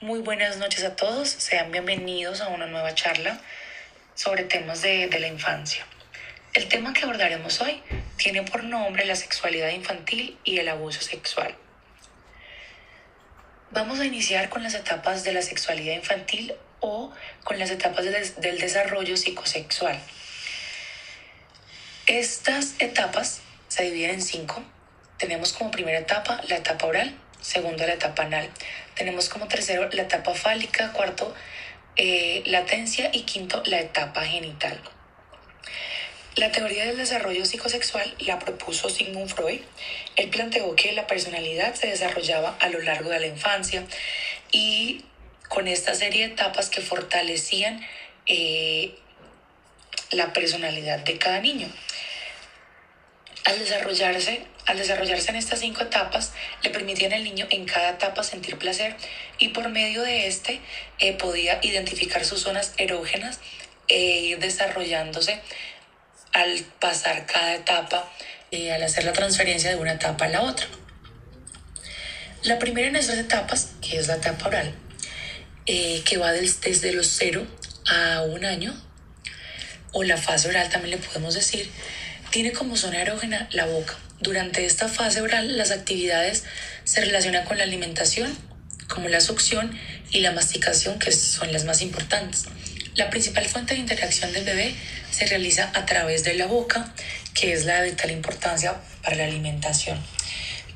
Muy buenas noches a todos, sean bienvenidos a una nueva charla sobre temas de la infancia. El tema que abordaremos hoy tiene por nombre la sexualidad infantil y el abuso sexual. Vamos a iniciar con las etapas de la sexualidad infantil o con las etapas del desarrollo psicosexual. Estas etapas se dividen en 5. Tenemos como primera etapa la etapa oral, segunda la etapa anal. Tenemos como tercero la etapa fálica, cuarto latencia y quinto la etapa genital. La teoría del desarrollo psicosexual la propuso Sigmund Freud. Él planteó que la personalidad se desarrollaba a lo largo de la infancia y con esta serie de etapas que fortalecían la personalidad de cada niño. Al desarrollarse en estas 5 etapas, le permitían al niño en cada etapa sentir placer y por medio de este podía identificar sus zonas erógenas e ir desarrollándose al pasar cada etapa, al hacer la transferencia de una etapa a la otra. La primera de nuestras etapas, que es la etapa oral, que va desde los 0 a 1 año, o la fase oral también le podemos decir, tiene como zona erógena la boca. Durante esta fase oral, las actividades se relacionan con la alimentación, como la succión y la masticación, que son las más importantes. La principal fuente de interacción del bebé se realiza a través de la boca, que es la de vital importancia para la alimentación.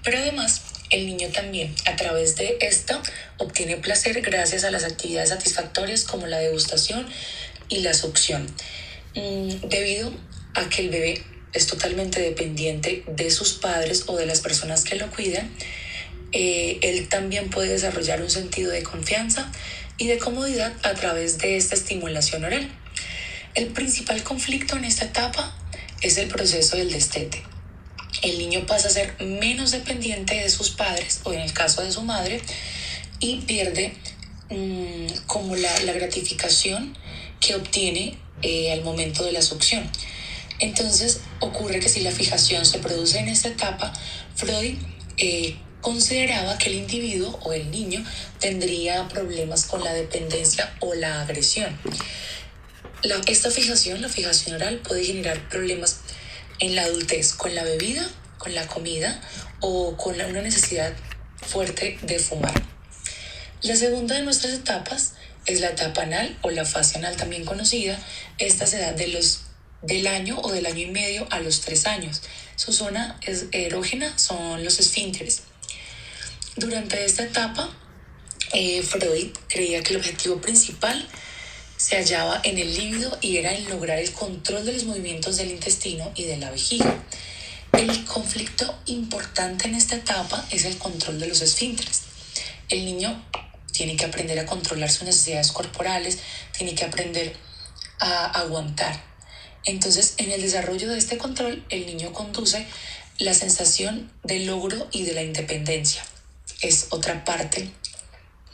Pero además, el niño también, a través de esta, obtiene placer gracias a las actividades satisfactorias como la degustación y la succión. Debido a que el bebé es totalmente dependiente de sus padres o de las personas que lo cuidan, él también puede desarrollar un sentido de confianza y de comodidad a través de esta estimulación oral. El principal conflicto en esta etapa es el proceso del destete. El niño pasa a ser menos dependiente de sus padres o en el caso de su madre y pierde como la gratificación que obtiene al momento de la succión. Entonces ocurre que si la fijación se produce en esta etapa, Freud consideraba que el individuo o el niño tendría problemas con la dependencia o la agresión. Esta fijación, la fijación oral, puede generar problemas en la adultez con la bebida, con la comida o con una necesidad fuerte de fumar. La segunda de nuestras etapas es la etapa anal o la fase anal también conocida. Esta se da del año o del año y medio a los 3 años. Su zona erógena son los esfínteres. Durante esta etapa, Freud creía que el objetivo principal se hallaba en el líbido y era en lograr el control de los movimientos del intestino y de la vejiga. El conflicto importante en esta etapa es el control de los esfínteres. El niño tiene que aprender a controlar sus necesidades corporales, tiene que aprender a aguantar. Entonces, en el desarrollo de este control, el niño conduce la sensación de logro y de la independencia. Es otra parte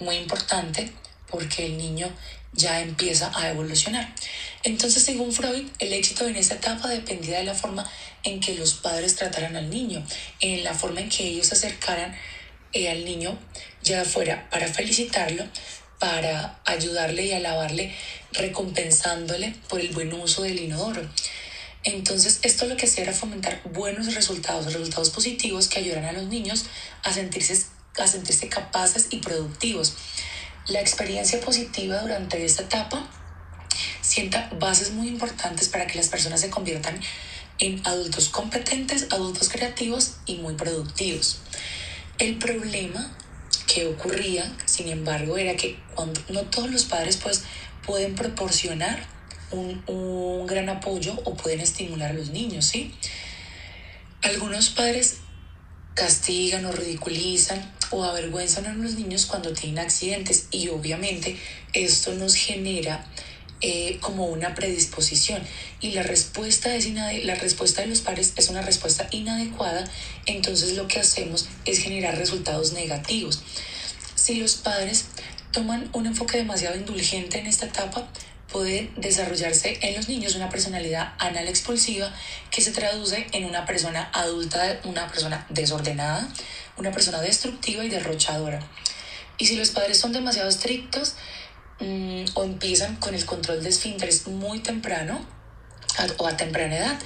muy importante porque el niño ya empieza a evolucionar. Entonces, según Freud, el éxito en esta etapa dependía de la forma en que los padres trataran al niño, en la forma en que ellos se acercaran al niño, ya fuera para felicitarlo, para ayudarle y alabarle, recompensándole por el buen uso del inodoro. Entonces, esto lo que hacía era fomentar buenos resultados positivos que ayudaran a los niños a sentirse capaces y productivos. La experiencia positiva durante esta etapa sienta bases muy importantes para que las personas se conviertan en adultos competentes, adultos creativos y muy productivos. El problema que ocurría, sin embargo, era que no todos los padres pueden proporcionar un gran apoyo o pueden estimular a los niños, ¿sí? Algunos padres castigan o ridiculizan o avergüenzan a los niños cuando tienen accidentes y obviamente esto nos genera como una predisposición y la respuesta de los padres es una respuesta inadecuada. Entonces lo que hacemos es generar resultados negativos. Si los padres toman un enfoque demasiado indulgente en esta etapa, puede desarrollarse en los niños una personalidad anal expulsiva que se traduce en una persona adulta, una persona desordenada, una persona destructiva y derrochadora. Y si los padres son demasiado estrictos o empiezan con el control de esfínteres muy temprano o a temprana edad,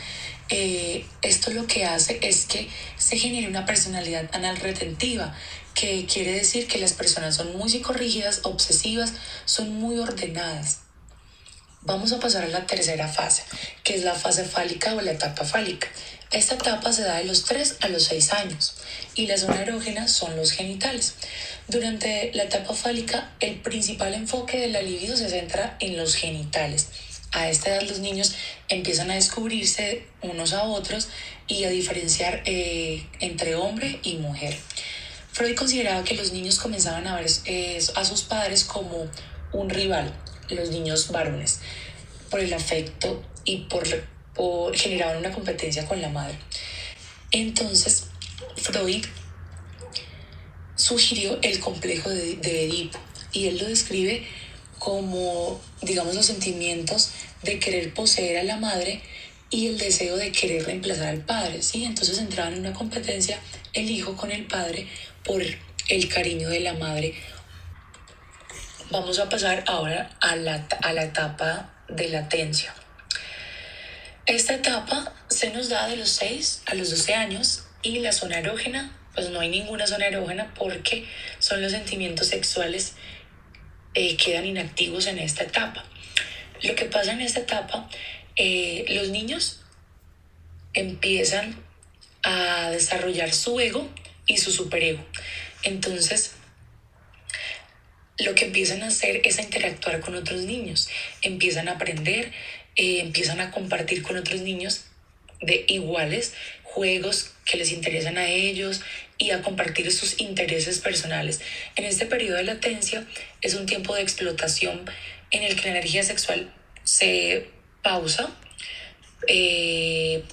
esto lo que hace es que se genere una personalidad anal retentiva, que quiere decir que las personas son muy psicorrígidas, obsesivas, son muy ordenadas. Vamos a pasar a la tercera fase, que es la fase fálica o la etapa fálica. Esta etapa se da de los 3 a los 6 años y la zona erógena son los genitales. Durante la etapa fálica, el principal enfoque de la libido se centra en los genitales. A esta edad los niños empiezan a descubrirse unos a otros y a diferenciar entre hombre y mujer. Freud consideraba que los niños comenzaban a ver a sus padres como un rival, los niños varones, por el afecto y por generaban una competencia con la madre. Entonces, Freud sugirió el complejo de Edipo y él lo describe como, digamos, los sentimientos de querer poseer a la madre y el deseo de querer reemplazar al padre, ¿sí? Entonces entraban en una competencia el hijo con el padre por el cariño de la madre. Vamos a pasar ahora a la etapa de latencia. Esta etapa se nos da de los 6 a los 12 años y la zona erógena, pues no hay ninguna zona erógena porque son los sentimientos sexuales quedan inactivos en esta etapa. Lo que pasa en esta etapa, los niños empiezan a desarrollar su ego y su superego. Entonces, lo que empiezan a hacer es a interactuar con otros niños, empiezan a aprender, empiezan a compartir con otros niños de iguales juegos que les interesan a ellos y a compartir sus intereses personales. En este periodo de latencia es un tiempo de explotación en el que la energía sexual se pausa,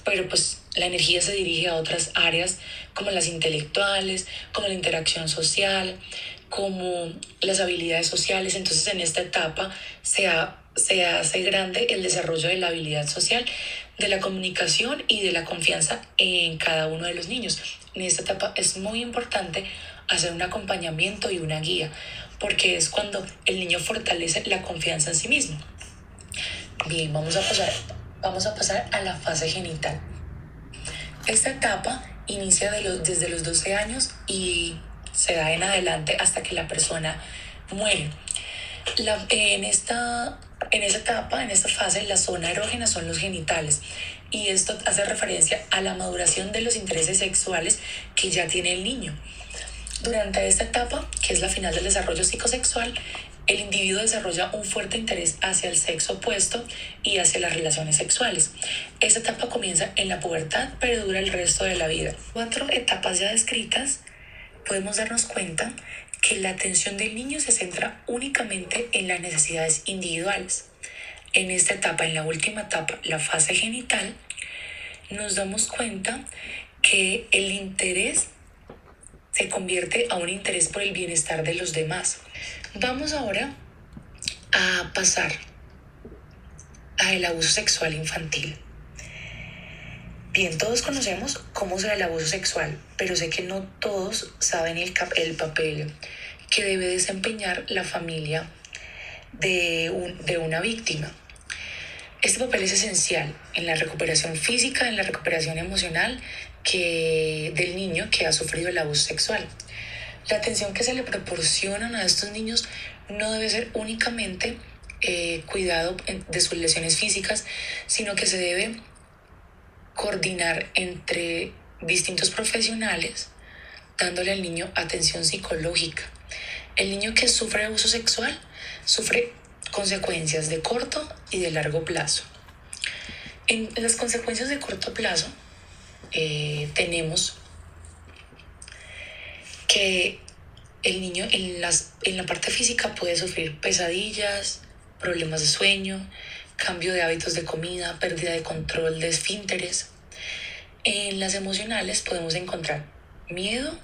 pero pues la energía se dirige a otras áreas como las intelectuales, como la interacción social, como las habilidades sociales. Entonces en esta etapa se hace grande el desarrollo de la habilidad social, de la comunicación y de la confianza en cada uno de los niños. En esta etapa es muy importante hacer un acompañamiento y una guía, porque es cuando el niño fortalece la confianza en sí mismo. Bien, vamos a pasar a la fase genital. Esta etapa inicia desde los 12 años y se da en adelante hasta que la persona muere. En esta etapa, en esta fase, la zona erógena son los genitales y esto hace referencia a la maduración de los intereses sexuales que ya tiene el niño. Durante esta etapa, que es la final del desarrollo psicosexual, el individuo desarrolla un fuerte interés hacia el sexo opuesto y hacia las relaciones sexuales. Esta etapa comienza en la pubertad, pero dura el resto de la vida. 4 etapas ya descritas, podemos darnos cuenta que la atención del niño se centra únicamente en las necesidades individuales. En esta etapa, en la última etapa, la fase genital, nos damos cuenta que el interés se convierte a un interés por el bienestar de los demás. Vamos ahora a pasar al abuso sexual infantil. Bien, todos conocemos cómo se da el abuso sexual, pero sé que no todos saben el papel que debe desempeñar la familia de una víctima. Este papel es esencial en la recuperación física, en la recuperación emocional del niño que ha sufrido el abuso sexual. La atención que se le proporcionan a estos niños no debe ser únicamente cuidado de sus lesiones físicas, sino que se debe coordinar entre distintos profesionales, dándole al niño atención psicológica. El niño que sufre abuso sexual sufre consecuencias de corto y de largo plazo. En las consecuencias de corto plazo tenemos que el niño en la parte física puede sufrir pesadillas, problemas de sueño, cambio de hábitos de comida, pérdida de control de esfínteres. En las emocionales podemos encontrar miedo,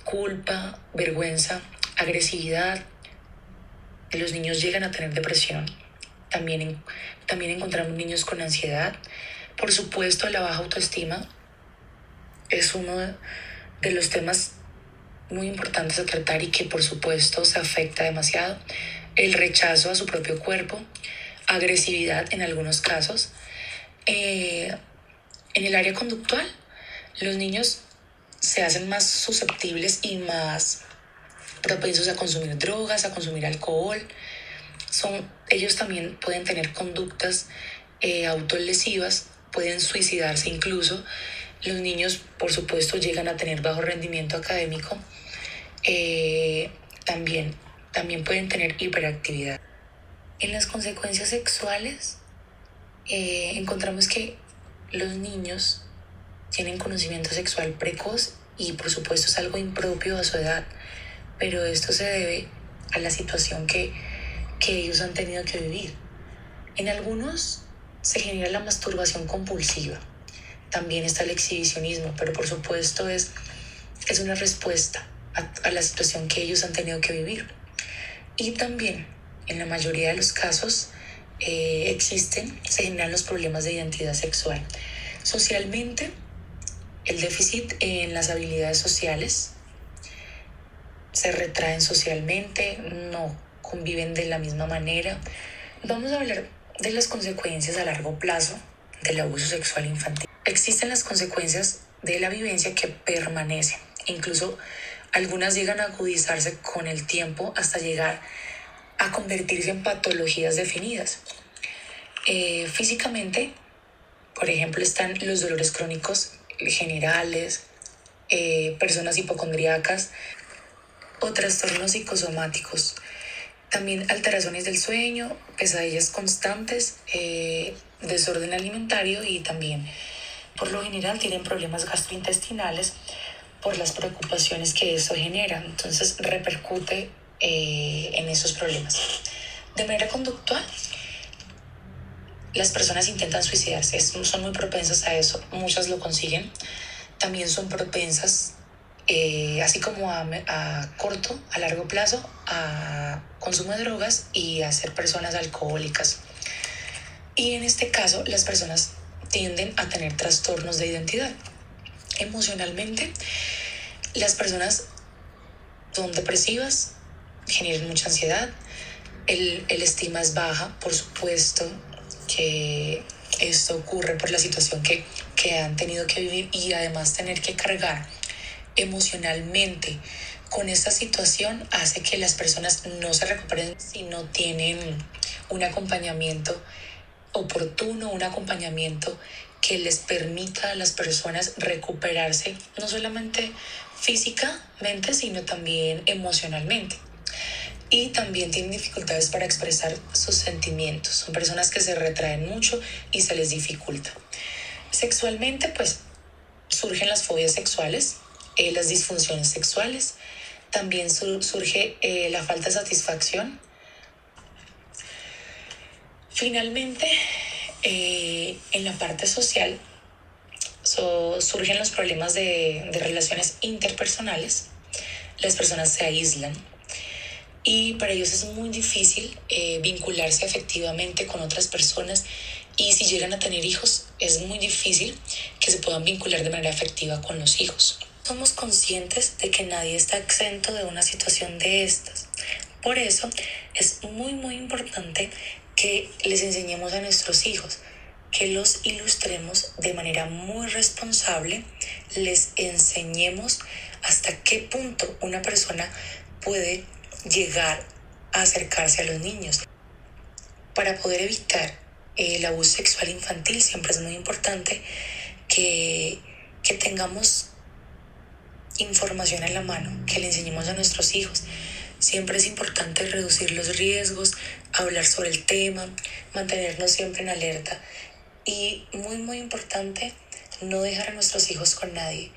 culpa, vergüenza, agresividad. Los niños llegan a tener depresión. También encontramos niños con ansiedad. Por supuesto, la baja autoestima es uno de los temas muy importantes a tratar y que por supuesto se afecta demasiado. El rechazo a su propio cuerpo, agresividad en algunos casos. En el área conductual, los niños se hacen más susceptibles y más propensos a consumir drogas, a consumir alcohol. Ellos también pueden tener conductas autolesivas, pueden suicidarse incluso. Los niños, por supuesto, llegan a tener bajo rendimiento académico. También pueden tener hiperactividad. En las consecuencias sexuales, encontramos que los niños tienen conocimiento sexual precoz y por supuesto es algo impropio a su edad, pero esto se debe a la situación que ellos han tenido que vivir. En algunos se genera la masturbación compulsiva, también está el exhibicionismo, pero por supuesto es una respuesta a la situación que ellos han tenido que vivir. Y también, en la mayoría de los casos, se generan los problemas de identidad sexual. Socialmente, el déficit en las habilidades sociales, se retraen socialmente, no conviven de la misma manera. Vamos a hablar de las consecuencias a largo plazo del abuso sexual infantil. Existen las consecuencias de la vivencia que permanecen, incluso algunas llegan a agudizarse con el tiempo hasta llegar a convertirse en patologías definidas. Físicamente, por ejemplo, están los dolores crónicos generales, personas hipocondríacas o trastornos psicosomáticos. También alteraciones del sueño, pesadillas constantes, desorden alimentario y también, por lo general, tienen problemas gastrointestinales por las preocupaciones que eso genera. Entonces, repercute en esos problemas. De manera conductual, las personas intentan suicidarse, son muy propensas a eso, muchas lo consiguen. También son propensas, así como a corto, a largo plazo, a consumo de drogas y a ser personas alcohólicas. Y en este caso, las personas tienden a tener trastornos de identidad. Emocionalmente, las personas son depresivas, generan mucha ansiedad, el estima es baja, por supuesto que esto ocurre por la situación que han tenido que vivir y además tener que cargar emocionalmente con esta situación hace que las personas no se recuperen si no tienen un acompañamiento oportuno, un acompañamiento que les permita a las personas recuperarse no solamente físicamente sino también emocionalmente. Y también tienen dificultades para expresar sus sentimientos. Son personas que se retraen mucho y se les dificulta. Sexualmente, pues, surgen las fobias sexuales, las disfunciones sexuales. También surge la falta de satisfacción. Finalmente, en la parte social, surgen los problemas de relaciones interpersonales. Las personas se aíslan. Y para ellos es muy difícil vincularse afectivamente con otras personas y si llegan a tener hijos es muy difícil que se puedan vincular de manera afectiva con los hijos. Somos conscientes de que nadie está exento de una situación de estas. Por eso es muy muy importante que les enseñemos a nuestros hijos, que los ilustremos de manera muy responsable, les enseñemos hasta qué punto una persona puede llegar a acercarse a los niños. Para poder evitar el abuso sexual infantil siempre es muy importante que tengamos información en la mano, que le enseñemos a nuestros hijos. Siempre es importante reducir los riesgos, hablar sobre el tema, mantenernos siempre en alerta y muy muy importante no dejar a nuestros hijos con nadie.